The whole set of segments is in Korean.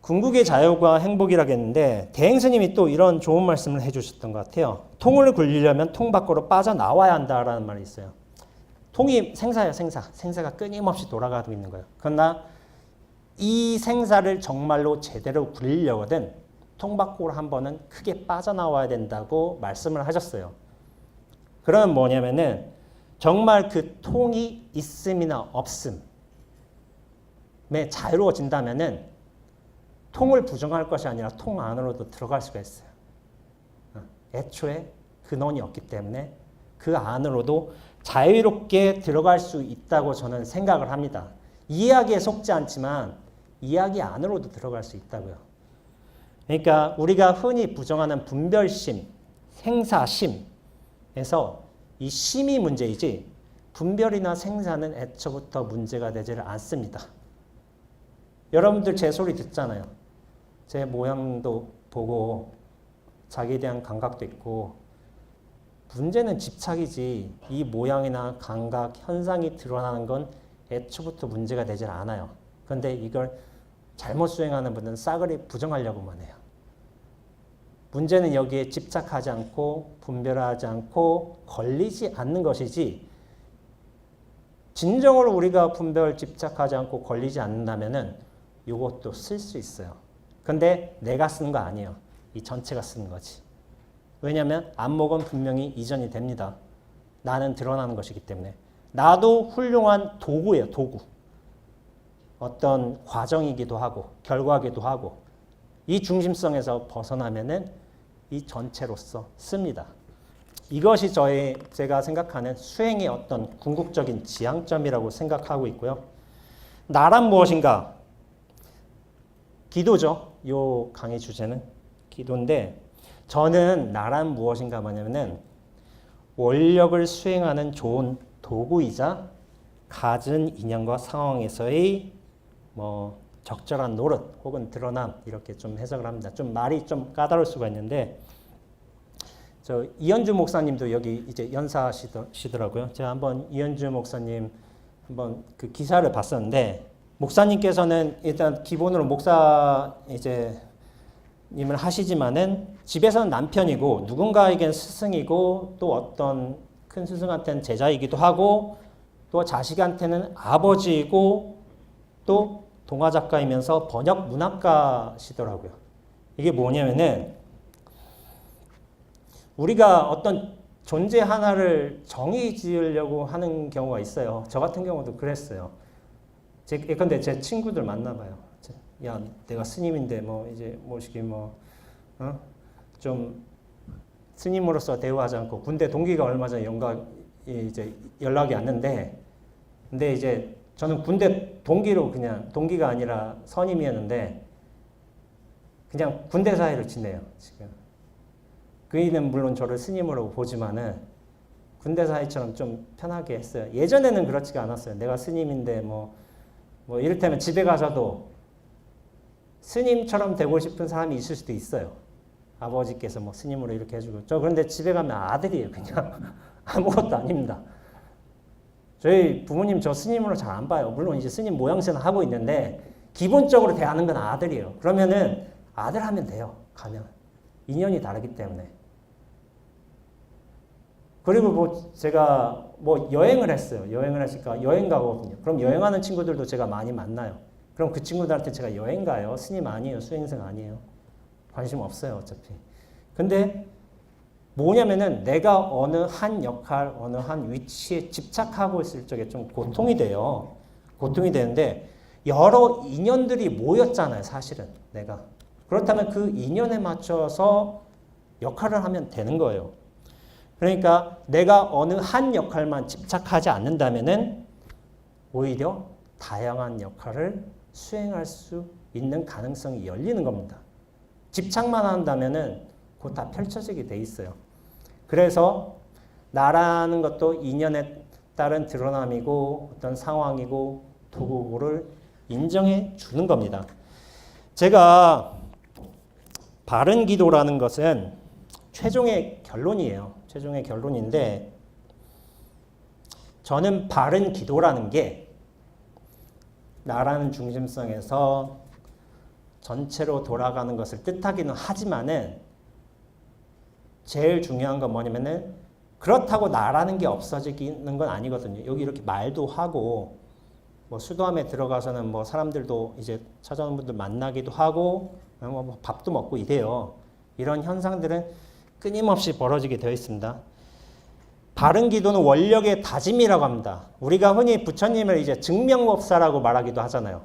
궁극의 자유가 행복이라겠는데 대행스님이 또 이런 좋은 말씀을 해주셨던 것 같아요. 통을 굴리려면 통 밖으로 빠져나와야 한다라는 말이 있어요. 통이 생사예요. 생사가 끊임없이 돌아가고 있는 거예요. 그러나 이 생사를 정말로 제대로 굴리려거든 통 밖으로 한 번은 크게 빠져나와야 된다고 말씀을 하셨어요. 그러면 뭐냐면은 정말 그 통이 있음이나 없음에 자유로워진다면은 통을 부정할 것이 아니라 통 안으로도 들어갈 수가 있어요. 애초에 근원이 없기 때문에 그 안으로도 자유롭게 들어갈 수 있다고 저는 생각을 합니다. 이야기에 속지 않지만 이야기 안으로도 들어갈 수 있다고요. 그러니까 우리가 흔히 부정하는 분별심, 생사심에서 이 심이 문제이지 분별이나 생사는 애초부터 문제가 되지를 않습니다. 여러분들 제 소리 듣잖아요. 제 모양도 보고 자기에 대한 감각도 있고 문제는 집착이지 이 모양이나 감각, 현상이 드러나는 건 애초부터 문제가 되질 않아요. 그런데 이걸 잘못 수행하는 분들은 싸그리 부정하려고만 해요. 문제는 여기에 집착하지 않고 분별하지 않고 걸리지 않는 것이지 진정으로 우리가 분별, 집착하지 않고 걸리지 않는다면은 이것도 쓸 수 있어요. 근데 내가 쓰는 거 아니에요. 이 전체가 쓰는 거지. 왜냐하면 안목은 분명히 이전이 됩니다. 나는 드러나는 것이기 때문에. 나도 훌륭한 도구예요. 도구. 어떤 과정이기도 하고 결과이기도 하고 이 중심성에서 벗어나면은 이 전체로서 씁니다. 이것이 제가 생각하는 수행의 어떤 궁극적인 지향점이라고 생각하고 있고요. 나란 무엇인가? 기도죠. 요 강의 주제는 기도인데 저는 나란 무엇인가 뭐냐면은 원력을 수행하는 좋은 도구이자 갖은 인연과 상황에서의 뭐 적절한 노릇 혹은 드러남 이렇게 좀 해석을 합니다. 좀 말이 좀 까다로울 수가 있는데 저 이현주 목사님도 여기 이제 연사시더라고요. 제가 한번 이현주 목사님 한번 그 기사를 봤었는데 목사님께서는 일단 기본으로 목사 이제 님을 하시지만은 집에서는 남편이고 누군가에겐 스승이고 또 어떤 큰 스승한테는 제자이기도 하고 또 자식한테는 아버지이고 또 동화 작가이면서 번역 문학가시더라고요. 이게 뭐냐면은 우리가 어떤 존재 하나를 정의 지으려고 하는 경우가 있어요. 저 같은 경우도 그랬어요. 예컨대 제 친구들 만나봐요. 야, 내가 스님인데 뭐 이제 뭐시기 좀 스님으로서 대우하지 않고 군대 동기가 얼마 전에 이제 연락이 왔는데, 근데 이제 저는 군대 동기로 그냥 동기가 아니라 선임이었는데 그냥 군대 사이를 지내요 지금. 그이는 물론 저를 스님으로 보지만은 군대 사이처럼 좀 편하게 했어요. 예전에는 그렇지가 않았어요. 내가 스님인데 뭐 이를테면 집에 가서도 스님처럼 되고 싶은 사람이 있을 수도 있어요. 아버지께서 뭐 스님으로 이렇게 해주고. 저 그런데 집에 가면 아들이에요. 그냥 아무것도 아닙니다. 저희 부모님 저 스님으로 잘 안 봐요. 물론 이제 스님 모양새는 하고 있는데 기본적으로 대하는 건 아들이에요. 그러면은 아들 하면 돼요. 가면. 인연이 다르기 때문에. 그리고 뭐 제가 뭐 여행을 했어요. 여행을 했으니까 여행 가거든요. 그럼 여행하는 친구들도 제가 많이 만나요. 그럼 그 친구들한테 제가 여행 가요. 스님 아니에요. 수행생 아니에요. 관심 없어요. 어차피. 근데 뭐냐면은 내가 어느 한 역할, 어느 한 위치에 집착하고 있을 적에 좀 고통이 돼요. 고통이 되는데 여러 인연들이 모였잖아요. 사실은 내가. 그렇다면 그 인연에 맞춰서 역할을 하면 되는 거예요. 그러니까 내가 어느 한 역할만 집착하지 않는다면은 오히려 다양한 역할을 수행할 수 있는 가능성이 열리는 겁니다. 집착만 한다면은 그거 다 펼쳐지게 돼 있어요. 그래서 나라는 것도 인연에 따른 드러남이고 어떤 상황이고 도구를 인정해 주는 겁니다. 제가 바른 기도라는 것은 최종의 결론이에요. 최종의 결론인데 저는 바른 기도라는 게 나라는 중심성에서 전체로 돌아가는 것을 뜻하기는 하지만은 제일 중요한 건 뭐냐면은 그렇다고 나라는 게 없어지는 건 아니거든요. 여기 이렇게 말도 하고 뭐 수도함에 들어가서는 뭐 사람들도 이제 찾아오는 분들 만나기도 하고 뭐 밥도 먹고 이래요. 이런 현상들은 끊임없이 벌어지게 되어 있습니다. 바른 기도는 원력의 다짐이라고 합니다. 우리가 흔히 부처님을 이제 증명법사라고 말하기도 하잖아요.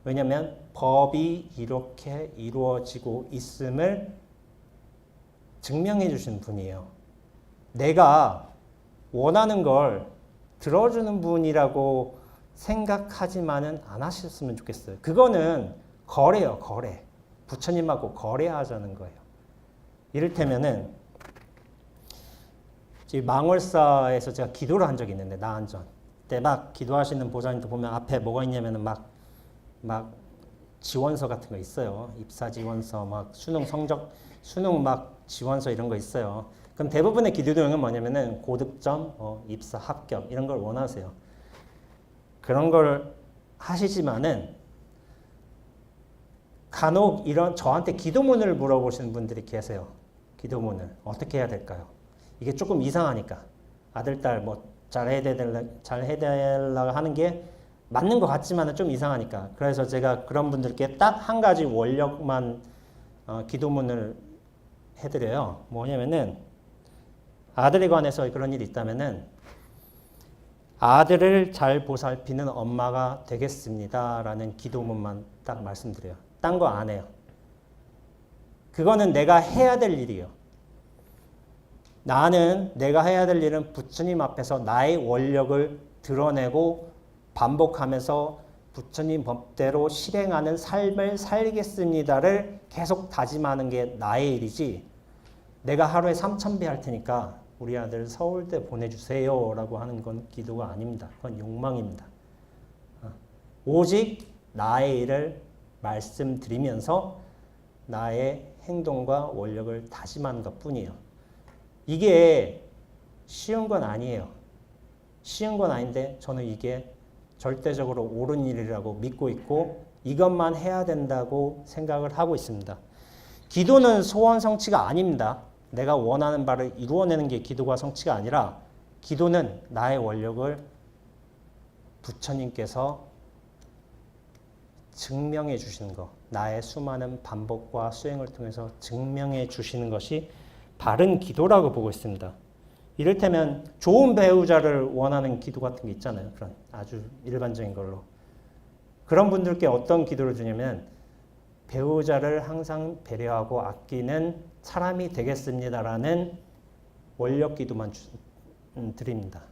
왜냐하면 법이 이렇게 이루어지고 있음을 증명해 주신 분이에요. 내가 원하는 걸 들어주는 분이라고 생각하지만은 안 하셨으면 좋겠어요. 그거는 거래요, 거래. 부처님하고 거래하자는 거예요. 이를테면은 지금 망월사에서 제가 기도를 한 적이 있는데 나한전 그때 막 기도하시는 보좌님도 보면 앞에 뭐가 있냐면은 막 지원서 같은 거 있어요. 입사 지원서, 막 수능 성적, 수능 막 지원서 이런 거 있어요. 그럼 대부분의 기도 내용은 뭐냐면은 고득점, 입사 합격 이런 걸 원하세요. 그런 걸 하시지만은 간혹 이런 저한테 기도문을 물어보시는 분들이 계세요. 기도문을 어떻게 해야 될까요? 이게 조금 이상하니까 아들, 딸 뭐 잘해달라고 하는 게 맞는 것 같지만 좀 이상하니까 그래서 제가 그런 분들께 딱 한 가지 원력만 기도문을 해드려요. 뭐냐면은 아들에 관해서 그런 일이 있다면은 아들을 잘 보살피는 엄마가 되겠습니다 라는 기도문만 딱 말씀드려요. 딴 거 안 해요. 그거는 내가 해야 될 일이에요. 나는 내가 해야 될 일은 부처님 앞에서 나의 원력을 드러내고 반복하면서 부처님 법대로 실행하는 삶을 살겠습니다를 계속 다짐하는 게 나의 일이지 내가 하루에 3,000배 할 테니까 우리 아들 서울대 보내주세요 라고 하는 건 기도가 아닙니다. 그건 욕망입니다. 오직 나의 일을 말씀드리면서 나의 행동과 원력을 다짐하는 것뿐이에요. 이게 쉬운 건 아니에요. 쉬운 건 아닌데 저는 이게 절대적으로 옳은 일이라고 믿고 있고 이것만 해야 된다고 생각을 하고 있습니다. 기도는 소원 성취가 아닙니다. 내가 원하는 바를 이루어내는 게 기도가 성취가 아니라 기도는 나의 원력을 부처님께서 증명해 주시는 것, 나의 수많은 반복과 수행을 통해서 증명해 주시는 것이 바른 기도라고 보고 있습니다. 이를테면 좋은 배우자를 원하는 기도 같은 게 있잖아요. 그런 아주 일반적인 걸로. 그런 분들께 어떤 기도를 주냐면 배우자를 항상 배려하고 아끼는 사람이 되겠습니다라는 원력 기도만 드립니다.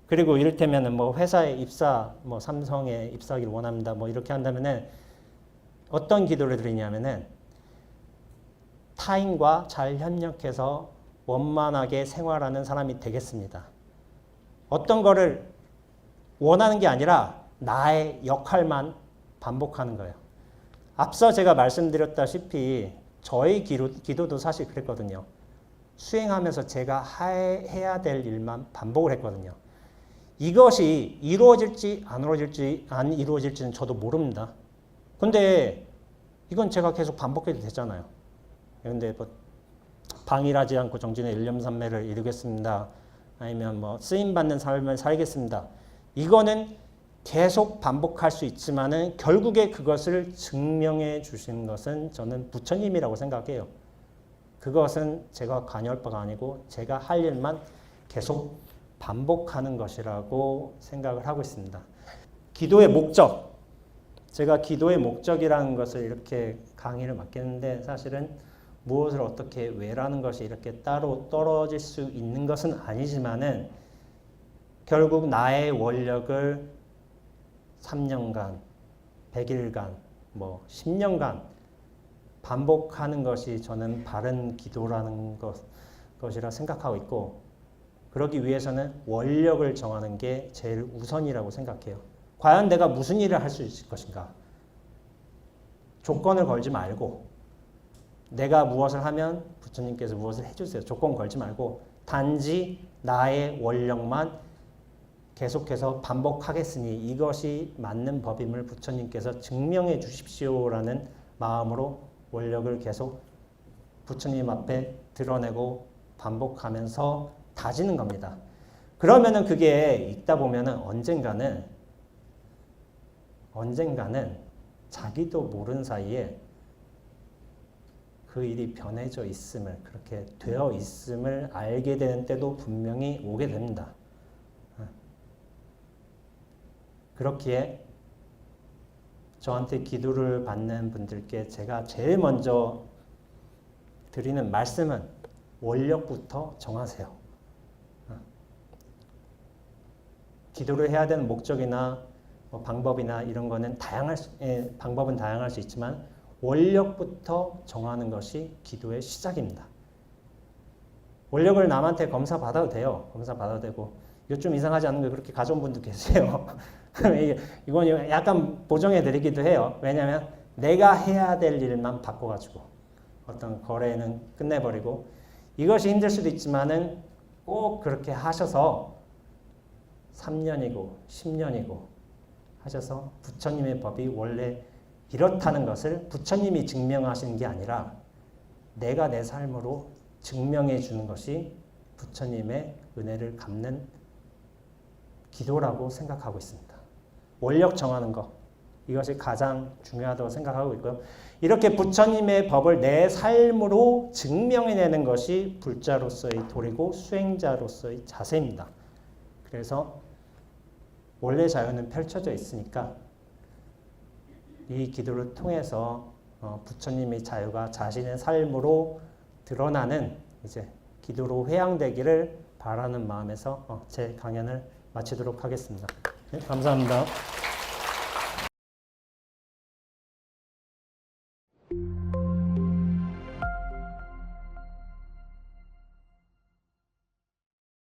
그리고 이를테면 뭐 회사에 입사, 뭐 삼성에 입사하기를 원합니다. 뭐 이렇게 한다면은 어떤 기도를 드리냐면은 타인과 잘 협력해서 원만하게 생활하는 사람이 되겠습니다. 어떤 거를 원하는 게 아니라 나의 역할만 반복하는 거예요. 앞서 제가 말씀드렸다시피 저의 기도도 사실 그랬거든요. 수행하면서 제가 해야 될 일만 반복을 했거든요. 이것이 이루어질지 안 이루어질지는 저도 모릅니다. 근데 이건 제가 계속 반복해도 되잖아요. 근데 뭐 방일하지 않고 정진의 일념삼매를 이루겠습니다. 아니면 뭐 쓰임받는 삶을 살겠습니다. 이거는 계속 반복할 수 있지만은 결국에 그것을 증명해 주신 것은 저는 부처님이라고 생각해요. 그것은 제가 관여할 바가 아니고 제가 할 일만 계속 반복하는 것이라고 생각을 하고 있습니다. 기도의 목적. 제가 기도의 목적이라는 것을 이렇게 강의를 맡겼는데 사실은 무엇을 어떻게 왜라는 것이 이렇게 따로 떨어질 수 있는 것은 아니지만은 결국 나의 원력을 3년간, 100일간, 뭐 10년간 반복하는 것이 저는 바른 기도라는 것이라 생각하고 있고 그러기 위해서는 원력을 정하는 게 제일 우선이라고 생각해요. 과연 내가 무슨 일을 할 수 있을 것인가? 조건을 걸지 말고 내가 무엇을 하면 부처님께서 무엇을 해주세요. 조건 걸지 말고 단지 나의 원력만 계속해서 반복하겠으니 이것이 맞는 법임을 부처님께서 증명해 주십시오라는 마음으로 원력을 계속 부처님 앞에 드러내고 반복하면서 다지는 겁니다. 그러면은 그게 읽다 보면은 언젠가는 자기도 모르는 사이에 그 일이 변해져 있음을, 그렇게 되어 있음을 알게 되는 때도 분명히 오게 됩니다. 그렇기에 저한테 기도를 받는 분들께 제가 제일 먼저 드리는 말씀은 원력부터 정하세요. 기도를 해야 되는 목적이나 방법이나 이런 거는 방법은 다양할 수 있지만 원력부터 정하는 것이 기도의 시작입니다. 원력을 남한테 검사 받아도 돼요. 검사 받아도 되고 이거 좀 이상하지 않은 거 그렇게 가져온 분도 계세요. 이건 약간 보정해 드리기도 해요. 왜냐하면 내가 해야 될 일만 바꿔가지고 어떤 거래는 끝내버리고 이것이 힘들 수도 있지만은 꼭 그렇게 하셔서 3년이고 10년이고 하셔서 부처님의 법이 원래 이렇다는 것을 부처님이 증명하시는 게 아니라 내가 내 삶으로 증명해 주는 것이 부처님의 은혜를 갚는 기도라고 생각하고 있습니다. 원력 정하는 것, 이것이 가장 중요하다고 생각하고 있고요. 이렇게 부처님의 법을 내 삶으로 증명해내는 것이 불자로서의 도리고 수행자로서의 자세입니다. 그래서 원래 자유는 펼쳐져 있으니까 이 기도를 통해서 부처님의 자유가 자신의 삶으로 드러나는 이제 기도로 회양되기를 바라는 마음에서 제 강연을 마치도록 하겠습니다. 네, 감사합니다.